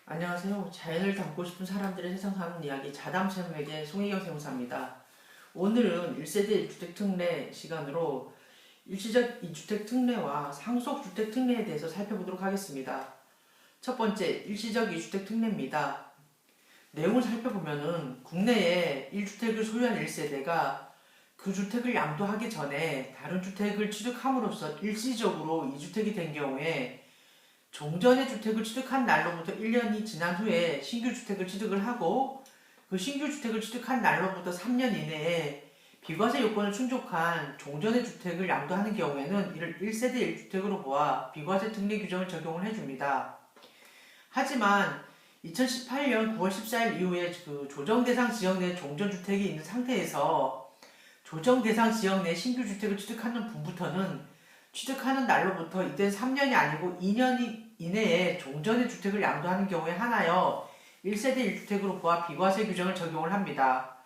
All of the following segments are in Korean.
안녕하세요. 자연을 담고 싶은 사람들의 세상 사는 이야기 자담체험에게 송혜경 세무사입니다. 오늘은 1세대 1주택 특례 시간으로 일시적 2주택 특례와 상속주택 특례에 대해서 살펴보도록 하겠습니다. 첫 번째, 일시적 2주택 특례입니다. 내용을 살펴보면은 국내에 1주택을 소유한 1세대가 그 주택을 양도하기 전에 다른 주택을 취득함으로써 일시적으로 2주택이 된 경우에 종전의 주택을 취득한 날로부터 1년이 지난 후에 신규 주택을 취득을 하고 그 신규 주택을 취득한 날로부터 3년 이내에 비과세 요건을 충족한 종전의 주택을 양도하는 경우에는 이를 1세대 1주택으로 보아 비과세 특례 규정을 적용을 해줍니다. 하지만 2018년 9월 14일 이후에 그 조정 대상 지역 내 종전주택이 있는 상태에서 조정 대상 지역 내 신규 주택을 취득하는 분부터는 취득하는 날로부터 이때 3년이 아니고 2년 이내에 종전의 주택을 양도하는 경우에 한하여 1세대 1주택으로 보아 비과세 규정을 적용을 합니다.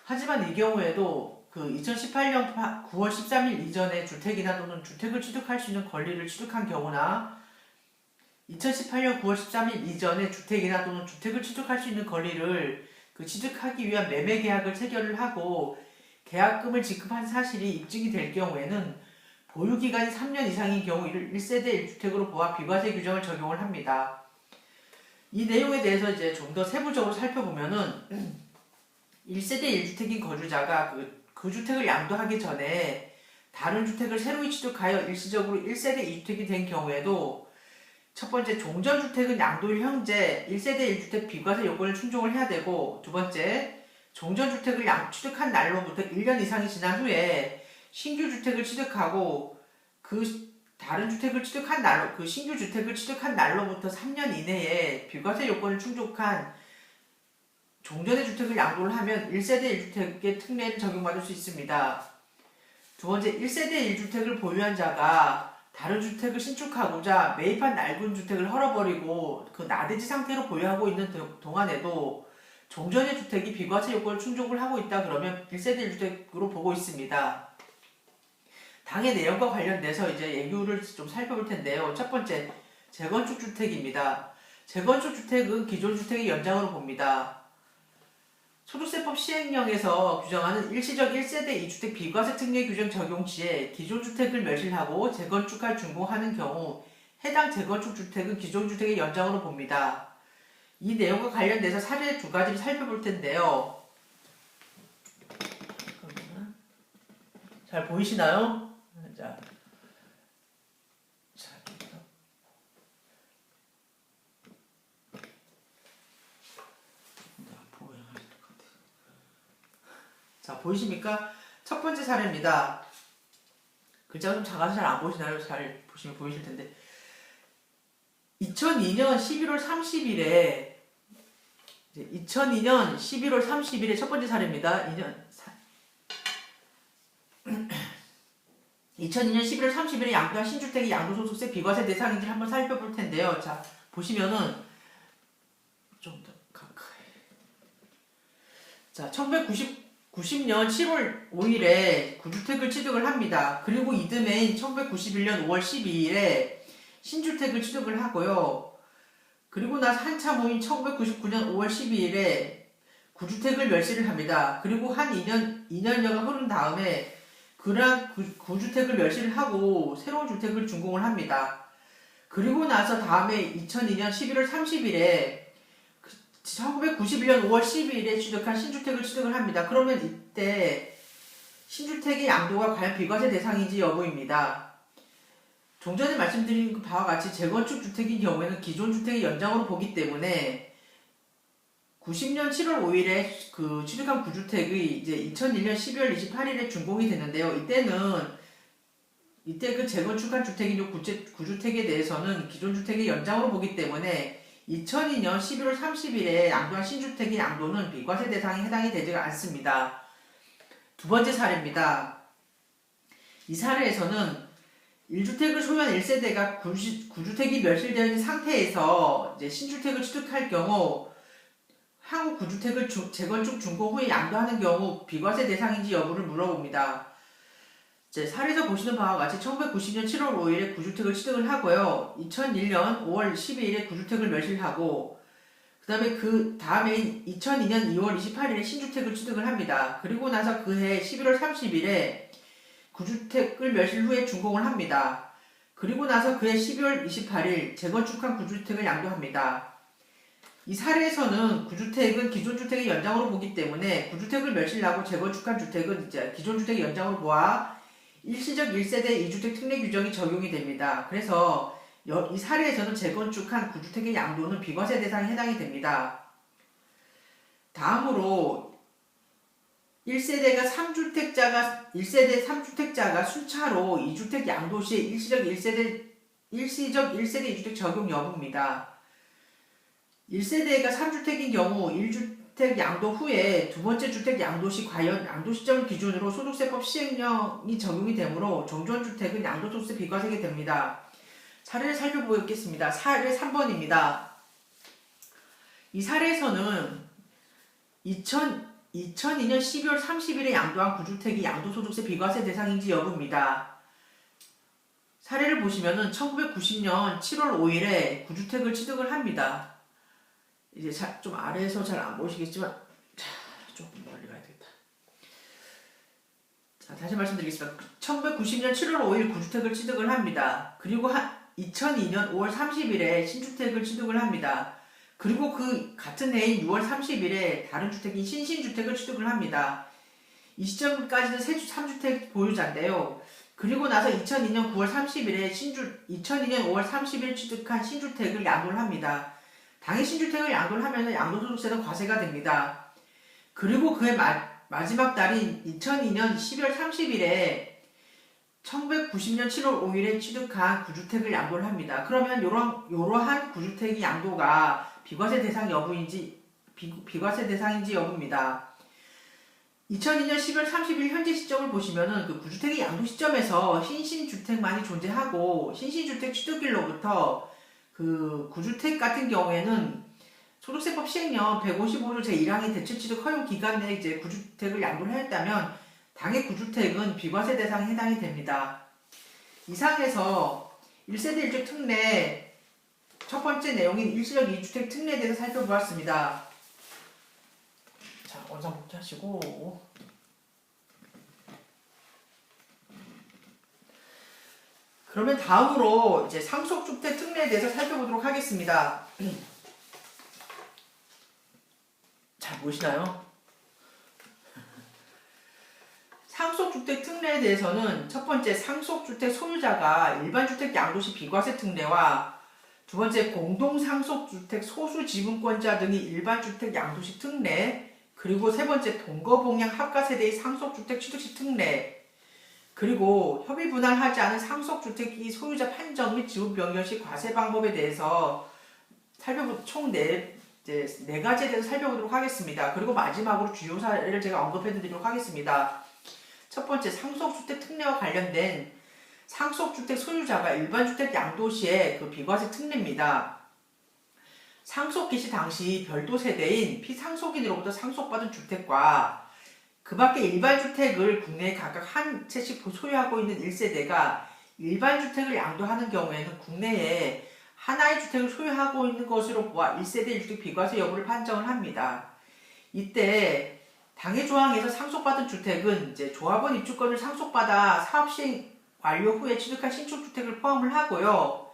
하지만 이 경우에도 그 2018년 9월 13일 이전에 주택이나 또는 주택을 취득할 수 있는 권리를 취득한 경우나 2018년 9월 13일 이전에 주택이나 또는 주택을 취득할 수 있는 권리를 그 취득하기 위한 매매 계약을 체결을 하고 계약금을 지급한 사실이 입증이 될 경우에는 보유기간이 3년 이상인 경우 이를 1세대 1주택으로 보아 비과세 규정을 적용을 합니다. 이 내용에 대해서 이제 좀 더 세부적으로 살펴보면은 1세대 1주택인 거주자가 그 주택을 양도하기 전에 다른 주택을 새로이 취득하여 일시적으로 1세대 2주택이 된 경우에도 첫 번째, 종전주택은 양도일 현재 1세대 1주택 비과세 요건을 충족을 해야 되고, 두 번째, 종전주택을 취득한 날로부터 1년 이상이 지난 후에 신규 주택을 취득하고 그 다른 주택을 취득한 날로 그 신규 주택을 취득한 날로부터 3년 이내에 비과세 요건을 충족한 종전의 주택을 양도를 하면 1세대 1주택의 특례를 적용받을 수 있습니다. 두 번째, 1세대 1주택을 보유한 자가 다른 주택을 신축하고자 매입한 낡은 주택을 헐어버리고 그 나대지 상태로 보유하고 있는 동안에도 종전의 주택이 비과세 요건을 충족을 하고 있다 그러면 1세대 1주택으로 보고 있습니다. 당의 내용과 관련돼서 이제 예규를 좀 살펴볼 텐데요. 첫 번째, 재건축 주택입니다. 재건축 주택은 기존 주택의 연장으로 봅니다. 소득세법 시행령에서 규정하는 일시적 1세대 2주택 비과세 특례 규정 적용 시에 기존 주택을 멸실하고 재건축할 준공하는 경우 해당 재건축 주택은 기존 주택의 연장으로 봅니다. 이 내용과 관련돼서 사례 두 가지를 살펴볼 텐데요. 잘 보이시나요? 자, 보이십니까? 첫 번째 사례입니다. 글자가 좀 작아서 잘 안 보이시나요? 잘 보시면 보이실 텐데 2002년 11월 30일에 2002년 11월 30일에 첫 번째 사례입니다. 2002년 11월 30일에 양도한 신주택이 양도소득세 비과세 대상인지 한번 살펴볼 텐데요. 자, 보시면은 좀 더 가까이. 자, 1990년 7월 5일에 구주택을 취득을 합니다. 그리고 이듬해인 1991년 5월 12일에 신주택을 취득을 하고요. 그리고 나서 한참 후인 1999년 5월 12일에 구주택을 멸실을 합니다. 그리고 한 2년여가 흐른 다음에 그러한 구주택을 멸실을 하고 새로운 주택을 준공을 합니다. 그리고 나서 다음에 2002년 11월 30일에 1991년 5월 12일에 취득한 신주택을 취득을 합니다. 그러면 이때 신주택의 양도가 과연 비과세 대상인지 여부입니다. 좀 전에 말씀드린 바와 같이 재건축 주택인 경우에는 기존 주택의 연장으로 보기 때문에 90년 7월 5일에 그 취득한 구주택이 이제 2001년 12월 28일에 준공이 됐는데요. 이때 그 재건축한 주택인 구주택에 대해서는 기존 주택의 연장으로 보기 때문에 2002년 11월 30일에 양도한 신주택의 양도는 비과세 대상에 해당이 되지 않습니다. 두 번째 사례입니다. 이 사례에서는 1주택을 소유한 1세대가 구주택이 멸실되어 있는 상태에서 이제 신주택을 취득할 경우 향후 구주택을 재건축 준공 후에 양도하는 경우 비과세 대상인지 여부를 물어봅니다. 사례에서 보시는 바와 같이 1990년 7월 5일에 구주택을 취득을 하고요. 2001년 5월 12일에 구주택을 멸실하고 그 다음에 2002년 2월 28일에 신주택을 취득을 합니다. 그리고 나서 그해 11월 30일에 구주택을 멸실 후에 준공을 합니다. 그리고 나서 그해 12월 28일 재건축한 구주택을 양도합니다. 이 사례에서는 구주택은 기존 주택의 연장으로 보기 때문에 구주택을 멸실하고 재건축한 주택은 이제 기존 주택의 연장으로 보아 일시적 1세대 2주택 특례 규정이 적용이 됩니다. 그래서 이 사례에서는 재건축한 구주택의 양도는 비과세 대상에 해당이 됩니다. 다음으로 1세대 3주택자가 순차로 2주택 양도 시 일시적 1세대 2주택 적용 여부입니다. 1세대가 3주택인 경우 1주택 양도 후에 두 번째 주택 양도 시 과연 양도 시점을 기준으로 소득세법 시행령이 적용이 되므로 종전주택은 양도소득세 비과세가 됩니다. 사례를 살펴보겠습니다. 사례 3번입니다. 이 사례에서는 2002년 12월 30일에 양도한 구주택이 양도소득세 비과세 대상인지 여부입니다. 사례를 보시면은 1990년 7월 5일에 구주택을 취득을 합니다. 이제 좀 아래에서 잘 안 보시겠지만, 조금 멀리 가야 되겠다. 자, 다시 말씀드리겠습니다. 1990년 7월 5일 구주택을 취득을 합니다. 그리고 2002년 5월 30일에 신주택을 취득을 합니다. 그리고 그 같은 해인 6월 30일에 다른 주택인 신신주택을 취득을 합니다. 이 시점까지는 3주택 보유자인데요. 그리고 나서 2002년 9월 30일에 2002년 5월 30일 취득한 신주택을 양도를 합니다. 당해 신주택을 양도를 하면 양도소득세는 과세가 됩니다. 그리고 그의 마지막 달인 2002년 12월 30일에 1990년 7월 5일에 취득한 구주택을 양도를 합니다. 그러면 이러한 구주택이 양도가 비과세 대상인지 여부입니다. 2002년 10월 30일 현재 시점을 보시면은 그 구주택의 양도 시점에서 신신주택만이 존재하고 신신주택 취득일로부터 그 구주택 같은 경우에는 소득세법 시행령 155조 제1항의 대출 취득 허용 기간 내에 이제 구주택을 양도를 했다면 당해 구주택은 비과세 대상에 해당이 됩니다. 이상에서 1세대 1주택 특례 첫 번째 내용인 일시적 2주택 특례에 대해서 살펴보았습니다. 자, 원상 복귀하시고 그러면 다음으로 이제 상속주택 특례에 대해서 살펴보도록 하겠습니다. 잘 보시나요? 상속주택 특례에 대해서는 첫 번째 상속주택 소유자가 일반주택 양도시 비과세 특례와 두 번째 공동상속주택 소수지분권자 등이 일반주택 양도시 특례, 그리고 세 번째 동거봉양 합가세대의 상속주택 취득시 특례, 그리고 협의분할하지 않은 상속주택이 소유자 판정 및 지분 변경 시 과세 방법에 대해서 총 4가지에 대해서 살펴보도록 하겠습니다. 그리고 마지막으로 주요 사례를 제가 언급해드리도록 하겠습니다. 첫 번째, 상속주택 특례와 관련된 상속주택 소유자가 일반주택 양도시의 그 비과세 특례입니다. 상속 개시 당시 별도 세대인 피상속인으로부터 상속받은 주택과 그 밖에 일반주택을 국내에 각각 한 채씩 소유하고 있는 1세대가 일반주택을 양도하는 경우에는 국내에 하나의 주택을 소유하고 있는 것으로 보아 1세대 1주택 비과세 여부를 판정을 합니다. 이때 당해 조항에서 상속받은 주택은 이제 조합원 입주권을 상속받아 사업시행 완료 후에 취득한 신축주택을 포함을 하고요.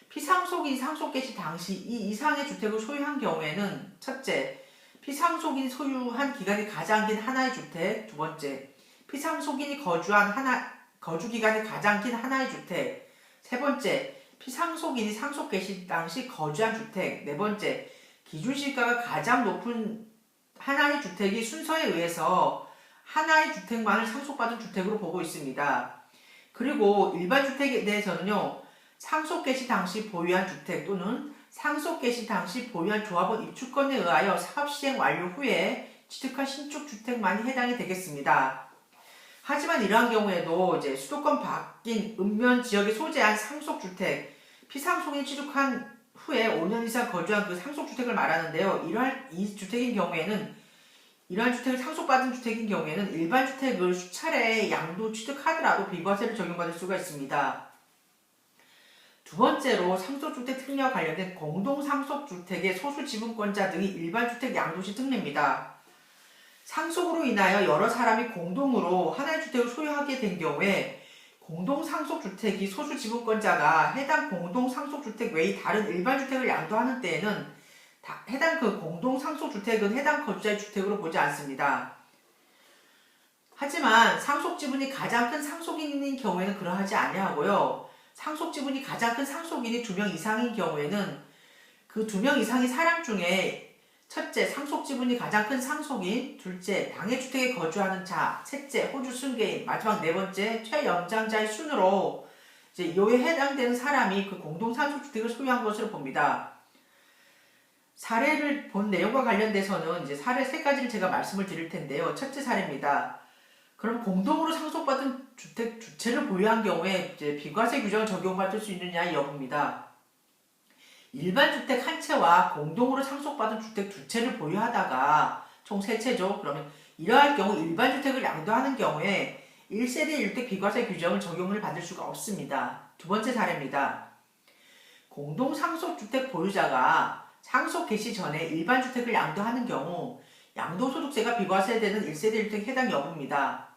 피상속인 상속 개시 당시 이 이상의 주택을 소유한 경우에는 첫째, 피상속인이 소유한 기간이 가장 긴 하나의 주택, 두 번째, 피상속인이 거주 기간이 가장 긴 하나의 주택, 세 번째, 피상속인이 상속 개시 당시 거주한 주택, 네 번째, 기준시가가 가장 높은 하나의 주택이 순서에 의해서 하나의 주택만을 상속받은 주택으로 보고 있습니다. 그리고 일반 주택에 대해서는요, 상속 개시 당시 보유한 주택 또는 상속 개시 당시 보유한 조합원 입주권에 의하여 사업 시행 완료 후에 취득한 신축 주택만이 해당이 되겠습니다. 하지만 이러한 경우에도 이제 수도권 밖인 읍면 지역에 소재한 상속 주택, 피상속인이 취득한 후에 5년 이상 거주한 그 상속주택을 말하는데요. 이 주택인 경우에는 이러한 주택을 상속받은 주택인 경우에는 일반 주택을 수차례 양도 취득하더라도 비과세를 적용받을 수가 있습니다. 두 번째로 상속주택 특례와 관련된 공동상속주택의 소수지분권자 등이 일반주택 양도시 특례입니다. 상속으로 인하여 여러 사람이 공동으로 하나의 주택을 소유하게 된 경우에 공동상속주택이 소수지분권자가 해당 공동상속주택 외의 다른 일반주택을 양도하는 때에는 해당 그 공동상속주택은 해당 거주자의 주택으로 보지 않습니다. 하지만 상속지분이 가장 큰 상속인인 경우에는 그러하지 아니하고요. 상속지분이 가장 큰 상속인이 2명 이상인 경우에는 그 2명 이상의 사람 중에 첫째, 상속지분이 가장 큰 상속인, 둘째, 당해주택에 거주하는 자, 셋째, 호주 승계인, 마지막 네 번째, 최연장자의 순으로 이제 이에 해당되는 사람이 그 공동상속주택을 소유한 것으로 봅니다. 사례를 본 내용과 관련돼서는 이제 사례 세 가지를 제가 말씀을 드릴 텐데요. 첫째 사례입니다. 그럼 공동으로 상속받은 주택 주체를 보유한 경우에 이제 비과세 규정을 적용받을 수 있느냐 여부입니다. 일반 주택 한 채와 공동으로 상속받은 주택 두 채를 보유하다가 총 세 채죠. 그러면 이러할 경우 일반 주택을 양도하는 경우에 1세대 1주택 비과세 규정을 적용을 받을 수가 없습니다. 두 번째 사례입니다. 공동 상속주택 보유자가 상속 개시 전에 일반 주택을 양도하는 경우 양도소득세가 비과세되는 1세대 1주택 해당 여부입니다.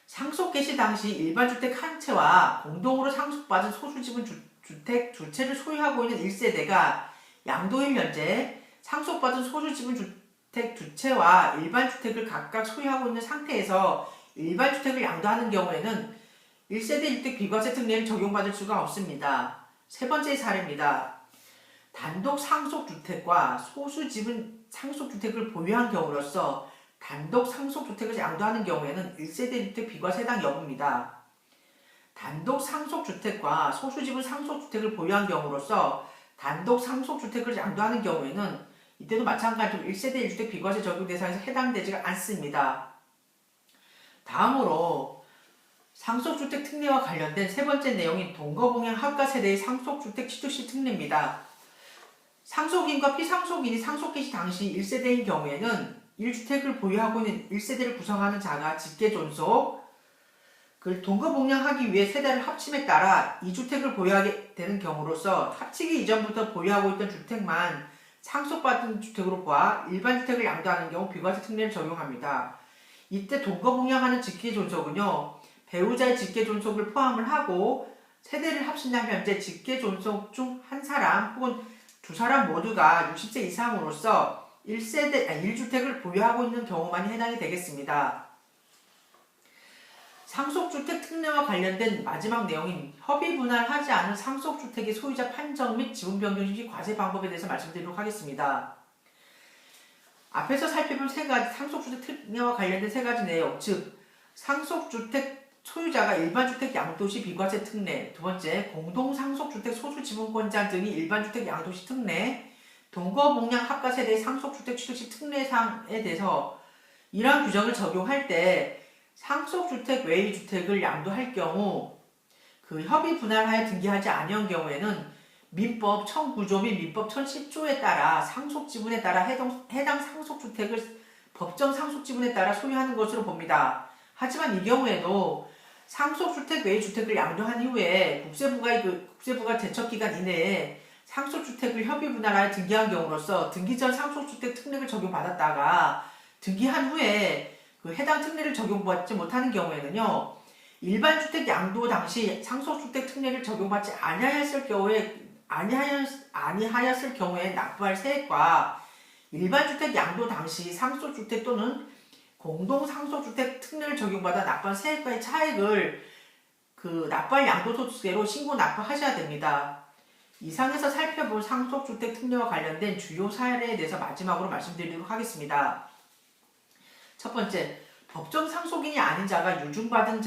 상속 개시 당시 일반 주택 한 채와 공동으로 상속받은 소수지분 주택 두 채를 소유하고 있는 1세대가 양도일 현재 상속받은 소수지분 주택 두 채와 일반 주택을 각각 소유하고 있는 상태에서 일반 주택을 양도하는 경우에는 1세대 1주택 비과세 특례를 적용받을 수가 없습니다. 세 번째 사례입니다. 단독 상속주택과 소수지분 상속주택을 보유한 경우로서 단독 상속주택을 양도하는 경우에는 1세대 1주택 비과세 해당 여부입니다. 단독 상속주택과 소수지분 상속주택을 보유한 경우로서 단독 상속주택을 양도하는 경우에는 이때도 마찬가지로 1세대 1주택 비과세 적용 대상에서 해당되지가 않습니다. 다음으로 상속주택 특례와 관련된 세 번째 내용인 동거봉양 합가 세대의 상속주택 취득시 특례입니다. 상속인과 피상속인이 상속 개시 당시 1세대인 경우에는 1주택을 보유하고 있는 1세대를 구성하는 자가 직계존속, 그 동거봉양하기 위해 세대를 합침에 따라 2주택을 보유하게 되는 경우로서 합치기 이전부터 보유하고 있던 주택만 상속받은 주택으로 보아 일반 주택을 양도하는 경우 비과세 특례를 적용합니다. 이때 동거봉양하는 직계존속은요, 배우자의 직계존속을 포함을 하고 세대를 합친다면 현재 직계존속 중 한 사람 혹은 두 사람 모두가 60세 이상으로서 1주택을 보유하고 있는 경우만이 해당이 되겠습니다. 상속주택 특례와 관련된 마지막 내용인 협의 분할하지 않은 상속주택의 소유자 판정 및 지분변경 시 과세 방법에 대해서 말씀드리도록 하겠습니다. 앞에서 살펴본 세 가지 상속주택 특례와 관련된 세 가지 내용, 즉 상속주택 소유자가 일반주택 양도시 비과세 특례, 두 번째 공동상속주택 소수지분권자 등이 일반주택 양도시 특례, 동거봉양 합가세대의 상속주택 취득시 특례사항에 대해서 이러한 규정을 적용할 때 상속주택 외의 주택을 양도할 경우 그 협의 분할하여 등기하지 아니한 경우에는 민법 1009조 및 민법 1010조에 따라 상속지분에 따라 해당 상속주택을 법정 상속지분에 따라 소유하는 것으로 봅니다. 하지만 이 경우에도 상속주택 외의 주택을 양도한 이후에 국세부가 제척기간 이내에 상속주택을 협의 분할하여 등기한 경우로서 등기 전 상속주택 특례를 적용받았다가 등기한 후에 그 해당 특례를 적용받지 못하는 경우에는요, 일반주택 양도 당시 상속주택 특례를 적용받지 아니하였을 경우에 납부할 세액과 일반주택 양도 당시 상속주택 또는 공동상속주택 특례를 적용받아 납부한 세액과의 차액을 그 납부할 양도소득세로 신고 납부하셔야 됩니다. 이상에서 살펴본 상속주택 특례와 관련된 주요 사례에 대해서 마지막으로 말씀드리도록 하겠습니다. 첫 번째, 법정 상속인이 아닌 자가 유증받은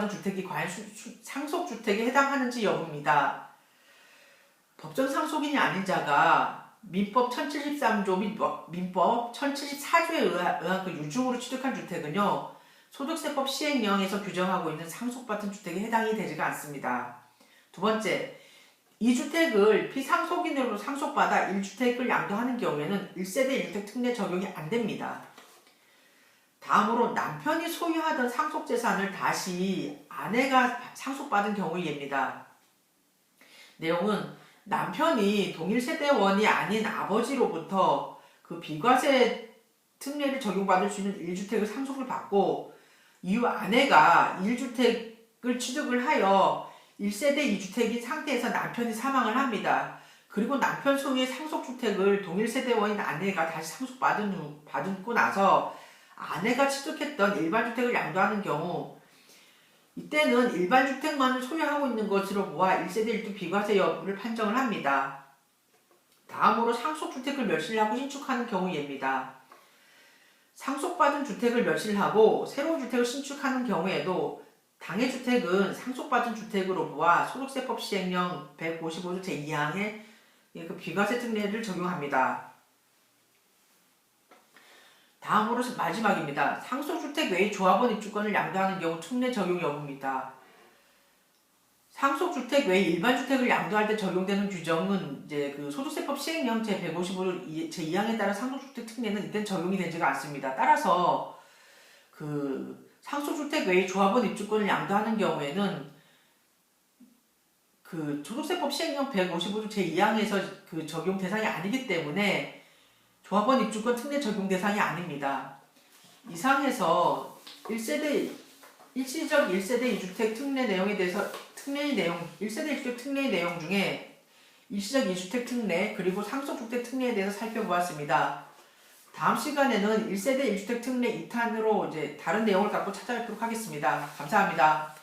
주택이 과연 상속주택에 해당하는지 여부입니다. 법정 상속인이 아닌 자가 민법 1073조 및 민법 1074조에 의한 그 유증으로 취득한 주택은요, 소득세법 시행령에서 규정하고 있는 상속받은 주택에 해당이 되지가 않습니다. 두 번째, 이 주택을 피상속인으로 상속받아 1주택을 양도하는 경우에는 1세대 1주택 특례 적용이 안 됩니다. 다음으로 남편이 소유하던 상속재산을 다시 아내가 상속받은 경우의 예입니다. 내용은 남편이 동일 세대원이 아닌 아버지로부터 그 비과세 특례를 적용받을 수 있는 1주택을 상속을 받고 이후 아내가 1주택을 취득을 하여 1세대 2주택인 상태에서 남편이 사망을 합니다. 그리고 남편 소유의 상속주택을 동일 세대원인 아내가 다시 상속받고 나서 아내가 취득했던 일반주택을 양도하는 경우 이때는 일반주택만을 소유하고 있는 것으로 보아 1세대 1주 비과세 여부를 판정을 합니다. 다음으로 상속주택을 멸실하고 신축하는 경우입니다. 상속받은 주택을 멸실하고 새로운 주택을 신축하는 경우에도 당해 주택은 상속받은 주택으로 보아 소득세법 시행령 155조 제2항의 그 비과세 특례를 적용합니다. 다음으로 마지막입니다. 상속주택 외의 조합원 입주권을 양도하는 경우 특례 적용 여부입니다. 상속주택 외의 일반주택을 양도할 때 적용되는 규정은 이제 그 소득세법 시행령 제155조 제2항에 따른 상속주택 특례는 이때는 적용이 되지가 않습니다. 따라서 그 상속주택 외의 조합원 입주권을 양도하는 경우에는 그 소득세법 시행령 155조 제2항에서 그 적용 대상이 아니기 때문에 조합원 입주권 특례 적용 대상이 아닙니다. 이상해서 일시적 1세대 2주택 특례 내용에 대해서 1세대 1주택 특례의 내용 중에 일시적 2주택 특례 그리고 상속주택 특례에 대해서 살펴보았습니다. 다음 시간에는 1세대 1주택 특례 2탄으로 이제 다른 내용을 갖고 찾아뵙도록 하겠습니다. 감사합니다.